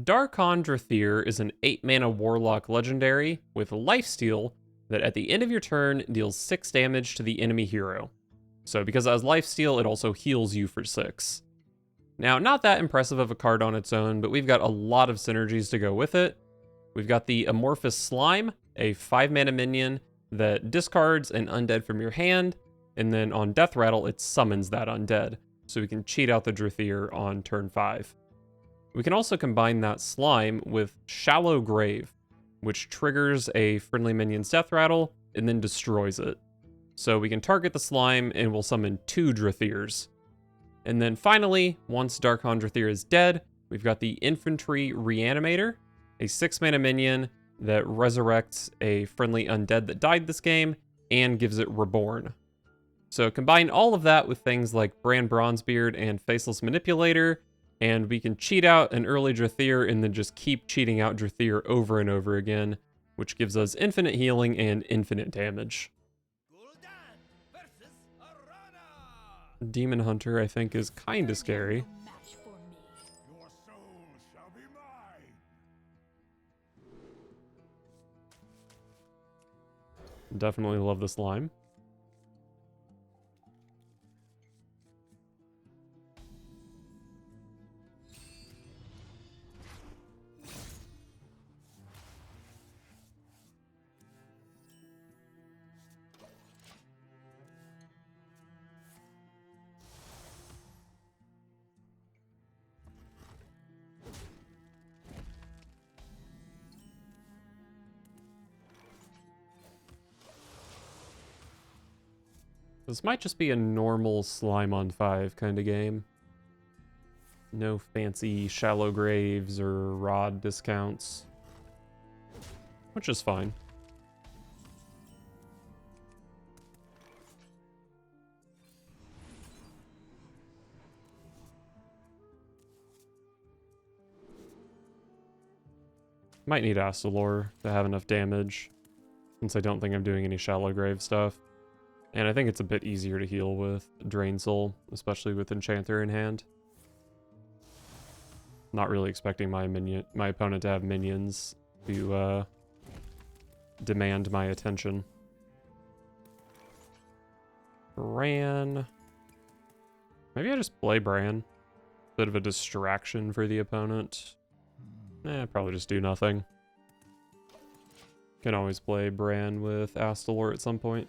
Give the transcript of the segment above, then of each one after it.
Dar'Khan Drathir is an 8-mana Warlock legendary with lifesteal that at the end of your turn deals 6 damage to the enemy hero. So because it has lifesteal, it also heals you for 6. Now, not that impressive of a card on its own, but we've got a lot of synergies to go with it. We've got the Amorphous Slime, a 5-mana minion that discards an undead from your hand, and then on Death Rattle, it summons that undead, so we can cheat out the Drathir on turn 5. We can also combine that slime with Shallow Grave, which triggers a friendly minion's Death Rattle and then destroys it. So we can target the slime and we'll summon 2 Drathirs. And then finally, once Dar'Khan Drathir is dead, we've got the Infantry Reanimator, a 6-mana minion that resurrects a friendly undead that died this game and gives it Reborn. So combine all of that with things like Brand Bronzebeard and Faceless Manipulator, and we can cheat out an early Drathir and then just keep cheating out Drathir over and over again, which gives us infinite healing and infinite damage. Demon Hunter, I think, is kinda scary. Definitely love the slime. This might just be a normal slime on 5 kind of game. No fancy shallow graves or rod discounts, which is fine. Might need Astalor to have enough damage, since I don't think I'm doing any shallow grave stuff. And I think it's a bit easier to heal with Drain Soul, especially with Enchanter in hand. Not really expecting my opponent to have minions to demand my attention. Bran. Maybe I just play Bran. Bit of a distraction for the opponent. Probably just do nothing. Can always play Bran with Astalor at some point.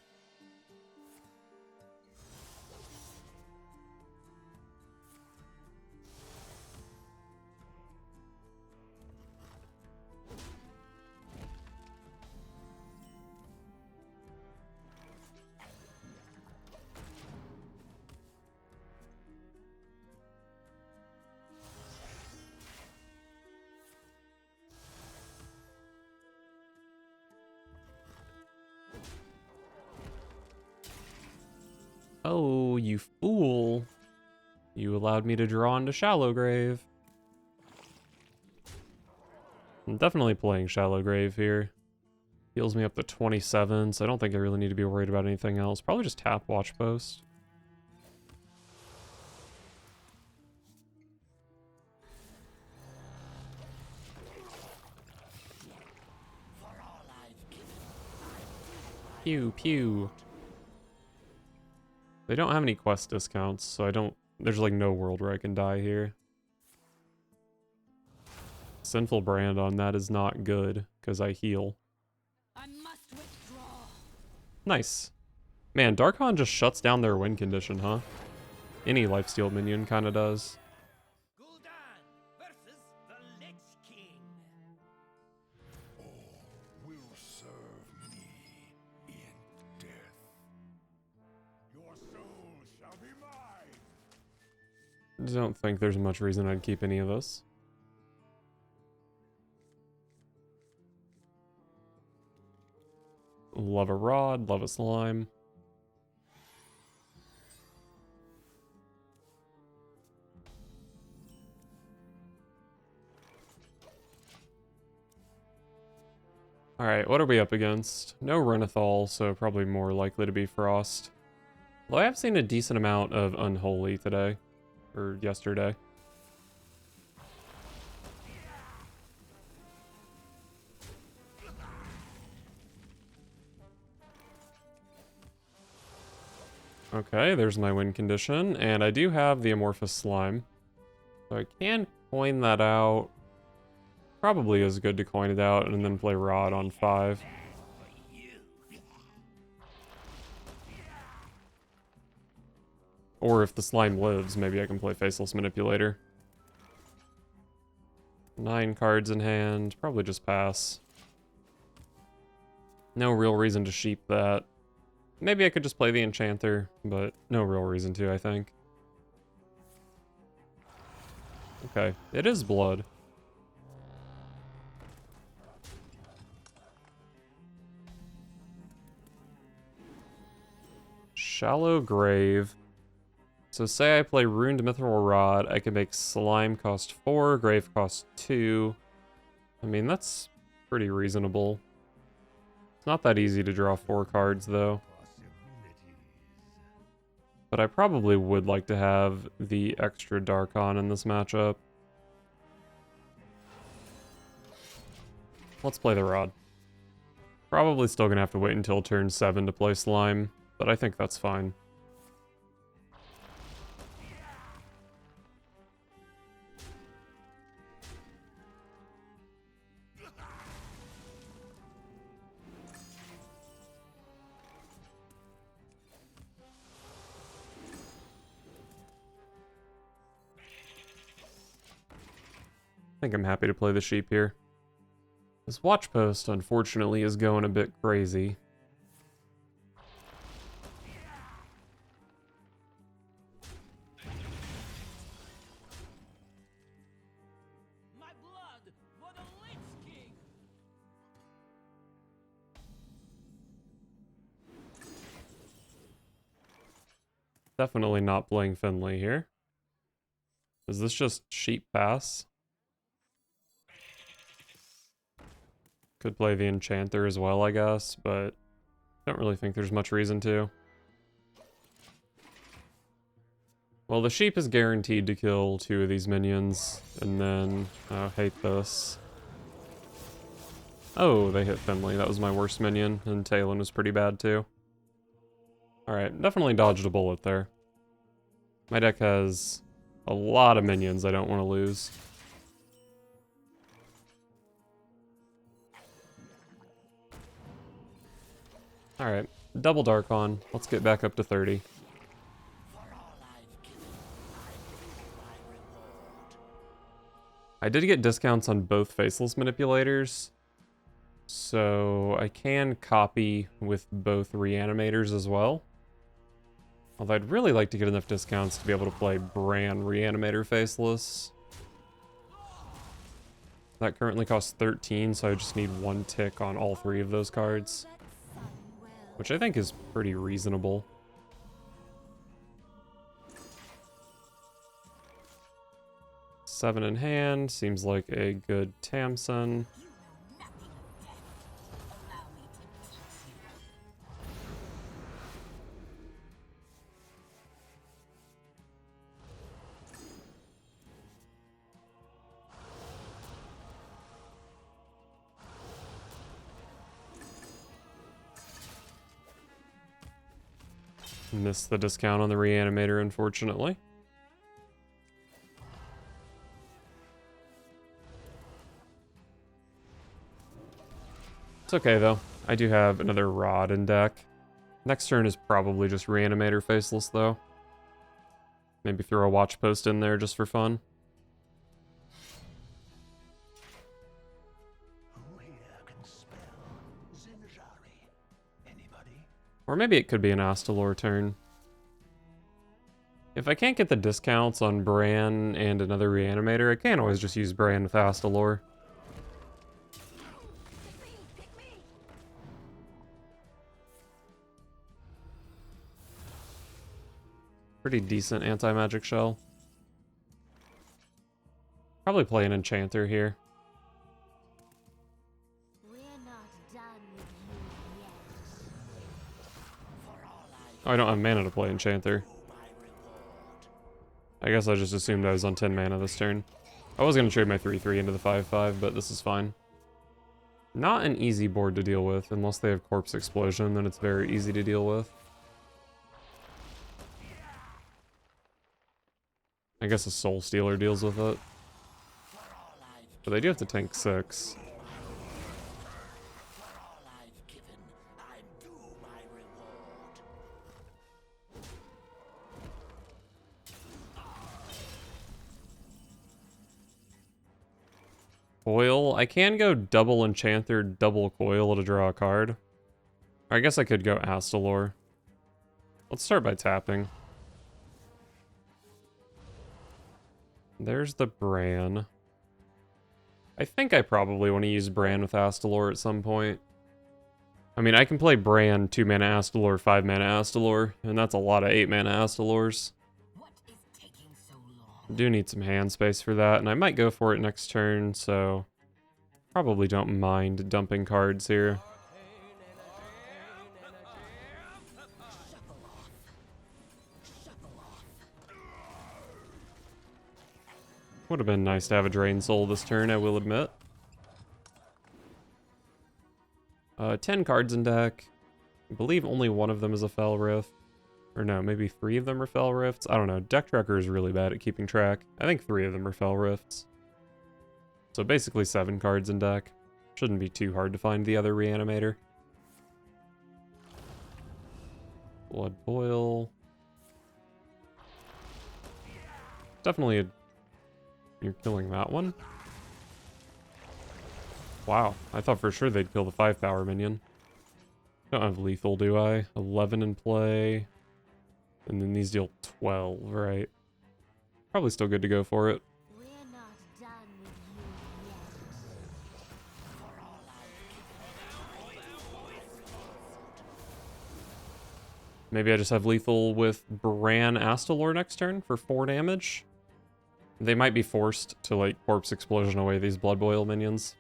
Oh, you fool. You allowed me to draw into Shallow Grave. I'm definitely playing Shallow Grave here. Heals me up to 27, so I don't think I really need to be worried about anything else. Probably just tap Watch Post. Pew, pew. They don't have any quest discounts, so there's like no world where I can die here. Sinful Brand on that is not good, because I heal. I must withdraw. Nice. Man, Dar'Khan just shuts down their win condition, huh? Any lifesteal minion kinda does. Versus the Lich King. All will serve me in death. Your soul shall be mine. Don't think there's much reason I'd keep any of this. Love a rod, love a slime. Alright, what are we up against? No Renathal, so probably more likely to be Frost. Though I have seen a decent amount of Unholy today. Or yesterday. Okay, there's my win condition, and I do have the amorphous slime. So I can coin that out. Probably is good to coin it out and then play Rod on 5. Or if the slime lives, maybe I can play Faceless Manipulator. 9 cards in hand, probably just pass. No real reason to sheep that. Maybe I could just play the Enchanter, but no real reason to, I think. Okay, it is blood. Shallow Grave. So say I play Ruined Mithril Rod, I can make Slime cost 4, Grave cost 2. I mean, that's pretty reasonable. It's not that easy to draw 4 cards, though. But I probably would like to have the extra Dar'Khan in this matchup. Let's play the Rod. Probably still gonna have to wait until turn 7 to play Slime, but I think that's fine. I think I'm happy to play the sheep here. This watch post, unfortunately, is going a bit crazy. My blood for the Lich King. Definitely not playing Finley here. Is this just sheep pass? Could play the Enchanter as well, I guess, but don't really think there's much reason to. Well, the sheep is guaranteed to kill 2 of these minions, and then... I hate this. Oh, they hit Finley. That was my worst minion, and Talon was pretty bad too. Alright, definitely dodged a bullet there. My deck has a lot of minions I don't want to lose. Alright, double Dar'Khan. Let's get back up to 30. I did get discounts on both Faceless Manipulators, so I can copy with both Reanimators as well. Although I'd really like to get enough discounts to be able to play Bran Reanimator Faceless. That currently costs 13, so I just need 1 tick on all 3 of those cards, which I think is pretty reasonable. Seven in hand, seems like a good Tamsin. Missed the discount on the Reanimator, unfortunately. It's okay, though. I do have another Rod in deck. Next turn is probably just Reanimator Faceless, though. Maybe throw a Watch Post in there just for fun. Who here can spell Zinjari? Anybody? Or maybe it could be an Astalor turn. If I can't get the discounts on Bran and another Reanimator, I can always just use Bran with Astalor. Pretty decent anti-magic shell. Probably play an Enchanter here. We're not done with you yet. Oh, I don't have mana to play Enchanter. I guess I just assumed I was on 10 mana this turn. I was going to trade my 3/3 into the 5/5, but this is fine. Not an easy board to deal with, unless they have Corpse Explosion, then it's very easy to deal with. I guess a Soul Stealer deals with it. But they do have to tank 6. Coil. I can go double Enchanter, double Coil to draw a card. Or I guess I could go Astalor. Let's start by tapping. There's the Bran. I think I probably want to use Bran with Astalor at some point. I mean, I can play Bran 2 mana Astalor, 5 mana Astalor, and that's a lot of 8 mana Astalors. What is taking so long? Do need some hand space for that, and I might go for it next turn, so probably don't mind dumping cards here. Would have been nice to have a Drain Soul this turn, I will admit. 10 cards in deck. I believe only one of them is a Fel Rift. Or no, maybe 3 of them are Fel Rifts. I don't know. Deck Tracker is really bad at keeping track. I think 3 of them are Fel Rifts. So basically 7 cards in deck. Shouldn't be too hard to find the other Reanimator. Blood Boil. Definitely a... You're killing that one? Wow, I thought for sure they'd kill the 5-power minion. Don't have lethal, do I? 11 in play. And then these deal 12, right? Probably still good to go for it. We're not done with you yet. Maybe I just have lethal with Bran Astalor next turn for 4 damage. They might be forced to, like, Corpse Explosion away these Blood Boil minions.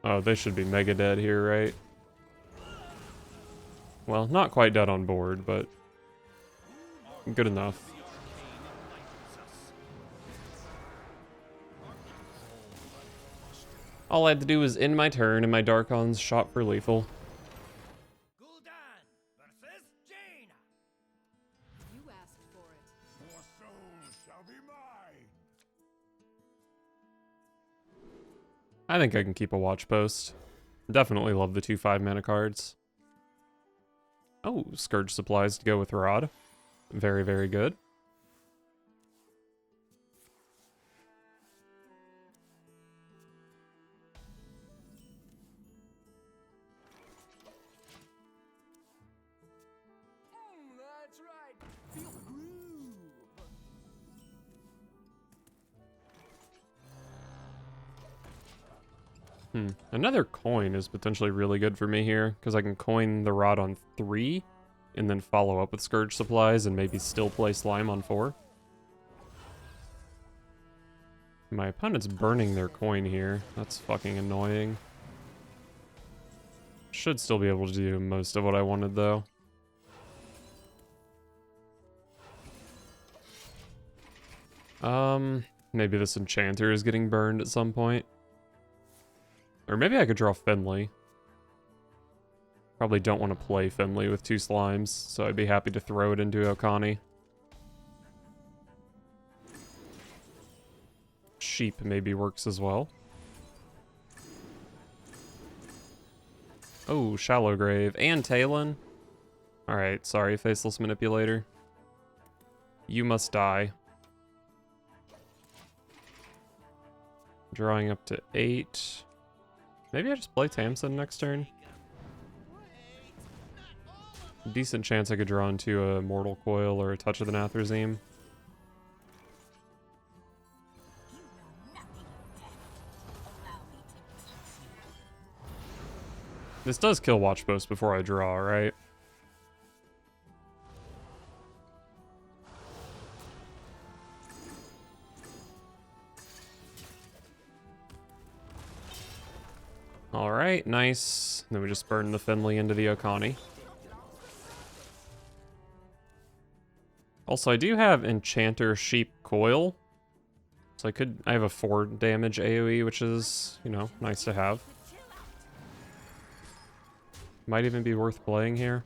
Oh, they should be mega dead here, right? Well, not quite dead on board, but good enough. All I had to do was end my turn, and my Dar'Khans shot for lethal. Gul'dan versus Jaina. You asked for it. Your soul shall be mine. I think I can keep a watch post. Definitely love the 2 5-mana cards. Oh, Scourge Supplies to go with Rod. Very, very good. That's right. Feel the groove. Another coin is potentially really good for me here, because I can coin the Rod on 3, and then follow up with Scourge Supplies, and maybe still play Slime on 4. My opponent's burning their coin here. That's fucking annoying. Should still be able to do most of what I wanted, though. Maybe this Enchanter is getting burned at some point. Or maybe I could draw Finley. Probably don't want to play Finley with 2 slimes, so I'd be happy to throw it into Okani. Sheep maybe works as well. Oh, Shallow Grave and Talon. Alright, sorry, Faceless Manipulator. You must die. Drawing up to 8. Maybe I just play Tamsin next turn. Decent chance I could draw into a Mortal Coil or a Touch of the Nathrezim. This does kill Watch Post before I draw, right? Alright, nice. Then we just burn the Finley into the Okani. Also, I do have Enchanter Sheep Coil. So I have a 4 damage AoE, which is, you know, nice to have. Might even be worth playing here.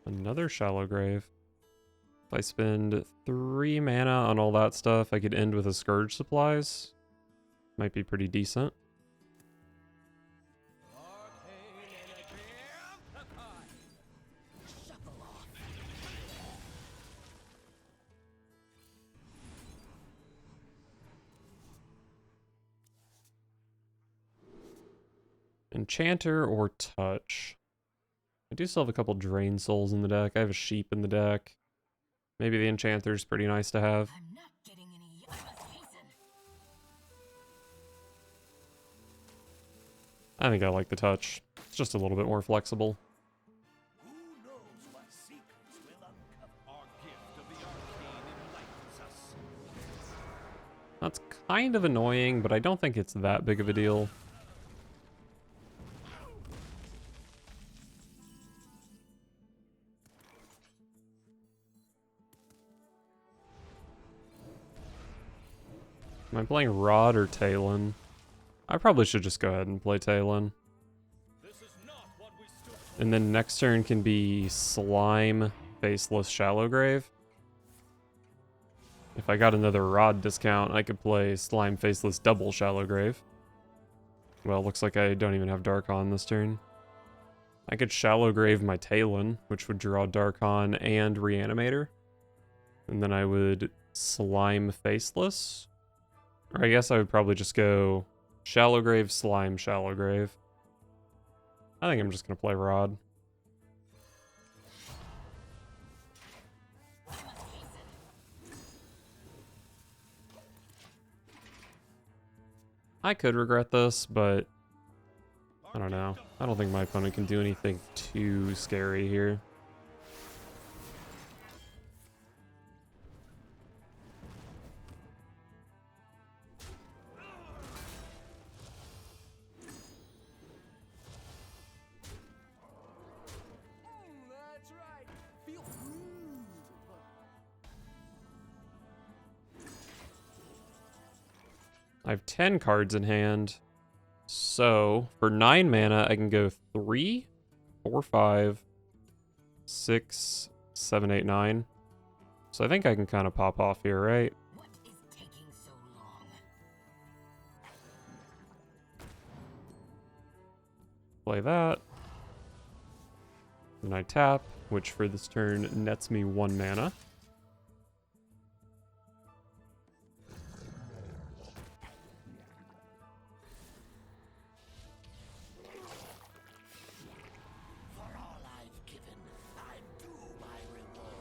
Another Shallow Grave. If I spend 3 mana on all that stuff, I could end with a Scourge Supplies. Might be pretty decent. Enchanter or Touch? I do still have a couple Drain Souls in the deck. I have a Sheep in the deck. Maybe the Enchanter's pretty nice to have. I'm not getting any. I must hasten. I think I like the Touch. It's just a little bit more flexible. Who knows what secrets will uncover? Our gift of the arcane enlightens us. That's kind of annoying, but I don't think it's that big of a deal. Am I playing Rod or Talon? I probably should just go ahead and play Talon. This is not what we stood for. And then next turn can be Slime, Faceless, Shallow Grave. If I got another Rod discount, I could play Slime, Faceless, double Shallow Grave. Well, looks like I don't even have Dar'Khan this turn. I could Shallow Grave my Talon, which would draw Dar'Khan and Reanimator. And then I would Slime, Faceless. Or I guess I would probably just go Shallow Grave, Slime, Shallow Grave. I think I'm just going to play Rod. I could regret this, but I don't know. I don't think my opponent can do anything too scary here. That's right. Feel free. I have 10 cards in hand. So, for 9 mana, I can go 3, 4, 5, 6, 7, 8, 9. So I think I can kind of pop off here, right? What is taking so long? Play that. Then I tap, which for this turn nets me 1 mana. For all I've given, I'm due my reward.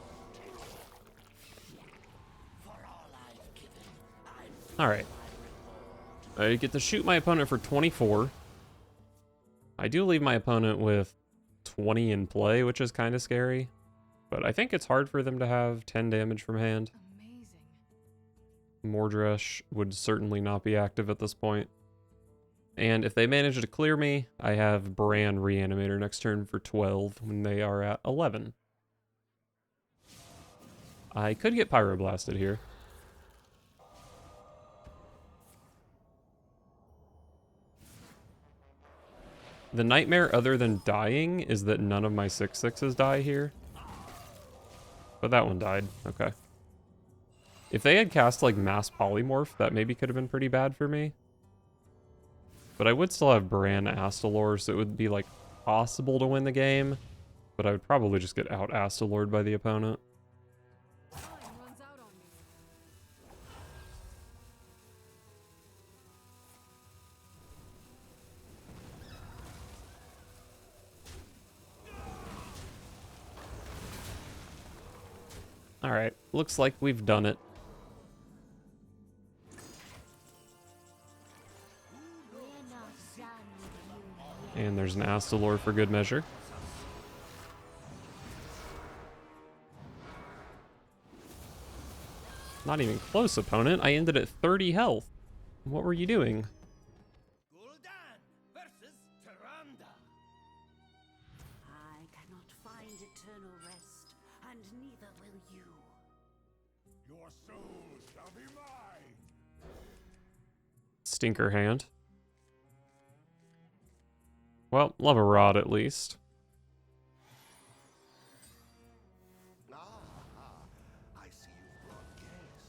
For all I've given, I'm due Alright. my reward. I get to shoot my opponent for 24. I do leave my opponent with 20 in play, which is kind of scary. But I think it's hard for them to have 10 damage from hand. Amazing. Mordresh would certainly not be active at this point. And if they manage to clear me, I have Bran Reanimator next turn for 12 when they are at 11. I could get Pyroblasted here. The nightmare other than dying is that none of my 6/6s die here. But that one died. Okay. If they had cast like Mass Polymorph, that maybe could have been pretty bad for me. But I would still have Bran Astalor, so it would be like possible to win the game. But I would probably just get out Astalored by the opponent. Time runs out on me. Alright, looks like we've done it. We're not done with you yet. And there's an Astalor for good measure. Not even close, opponent. I ended at 30 health. What were you doing? Gul'dan versus Tyrande. I cannot find eternal rest, and neither will you. Your soul shall be mine. Stinker hand. Well, love a rod at least. I see you brought guests.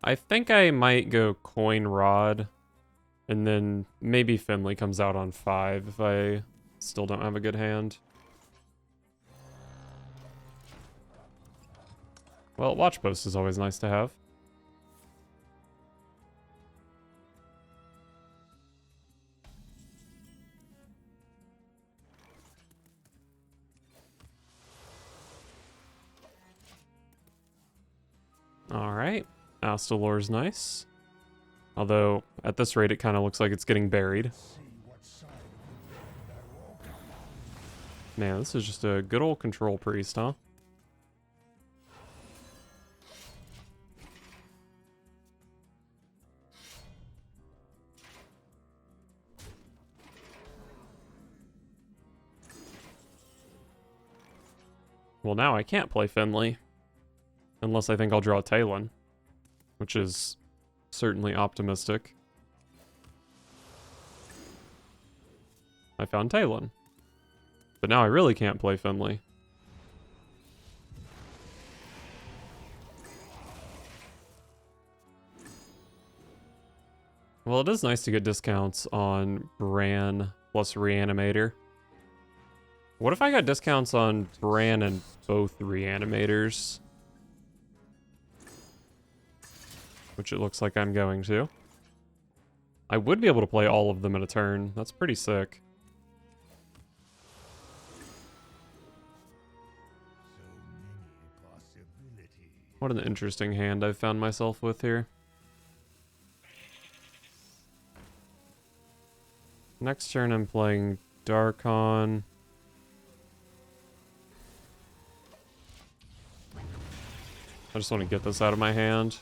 I think I might go coin rod, and then maybe Finley comes out on 5 if I still don't have a good hand. Well, watch post is always nice to have. Alright, Astalor's nice. Although, at this rate, it kind of looks like it's getting buried. Man, this is just a good old control priest, huh? Well, now I can't play Finley. Unless I think I'll draw Talon. Which is certainly optimistic. I found Talon. But now I really can't play Finley. Well, it is nice to get discounts on Bran plus Reanimator. What if I got discounts on Bran and both Reanimators? Which it looks like I'm going to. I would be able to play all of them in a turn. That's pretty sick. What an interesting hand I've found myself with here. Next turn I'm playing Dar'Khan. I just want to get this out of my hand.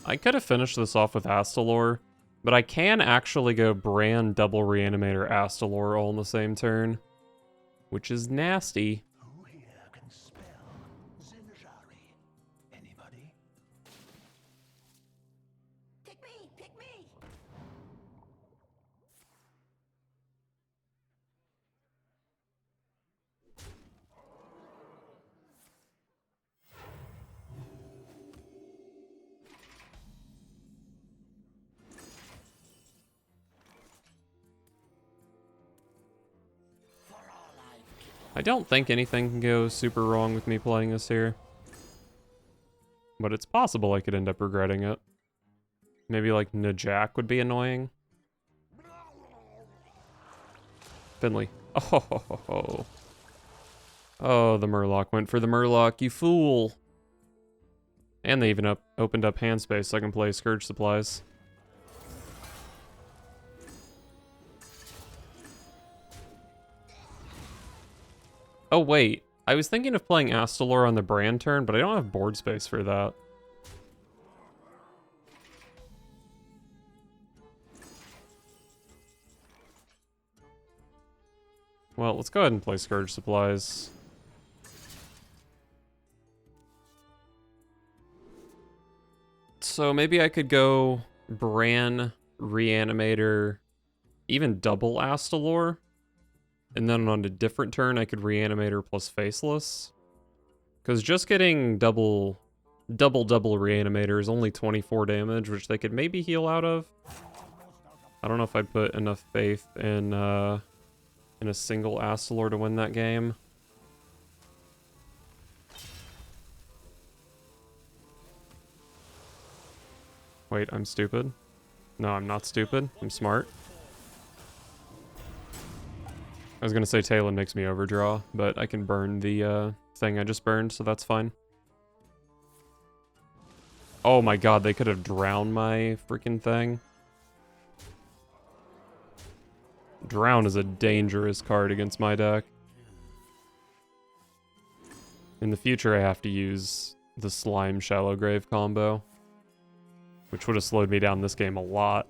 I could have finished this off with Astalor, but I can actually go Bran, double Reanimator, Astalor all in the same turn, which is nasty. Who here can spell Zinjari? Anybody? Pick me! Pick me! I don't think anything can go super wrong with me playing this here. But it's possible I could end up regretting it. Maybe like Najak would be annoying. Finley. Oh, oh, the Murloc went for the Murloc, you fool. And they even opened up hand space so I can play Scourge Supplies. Oh wait, I was thinking of playing Astalor on the Bran turn, but I don't have board space for that. Well, let's go ahead and play Scourge Supplies. So maybe I could go Bran, Reanimator, even double Astalor. And then on a different turn, I could Reanimator plus Faceless. Because just getting double Reanimator is only 24 damage, which they could maybe heal out of. I don't know if I'd put enough faith in a single Astalor to win that game. Wait, I'm stupid? No, I'm not stupid. I'm smart. I was gonna say Talon makes me overdraw, but I can burn the thing I just burned, so that's fine. Oh my god, they could have drowned my freaking thing. Drown is a dangerous card against my deck. In the future, I have to use the Slime Shallow Grave combo, which would have slowed me down this game a lot.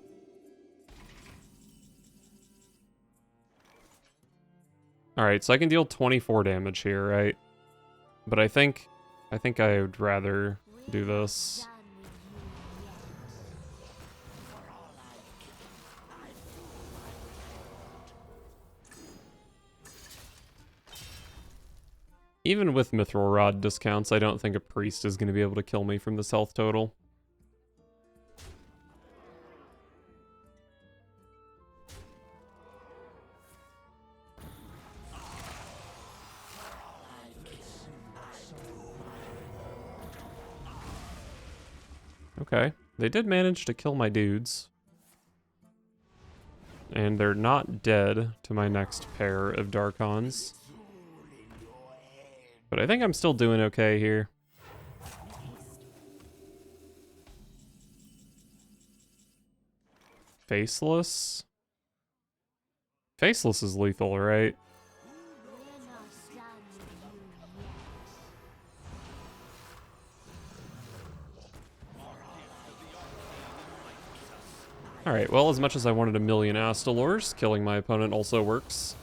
Alright, so I can deal 24 damage here, right? But I think I would rather do this. Done Even with Mithril Rod discounts, I don't think a priest is going to be able to kill me from this health total. Okay, they did manage to kill my dudes. And they're not dead to my next pair of Dar'Khans. But I think I'm still doing okay here. Faceless? Faceless is lethal, right? We're not done with you yet. Alright, well, as much as I wanted a million Astalors, killing my opponent also works.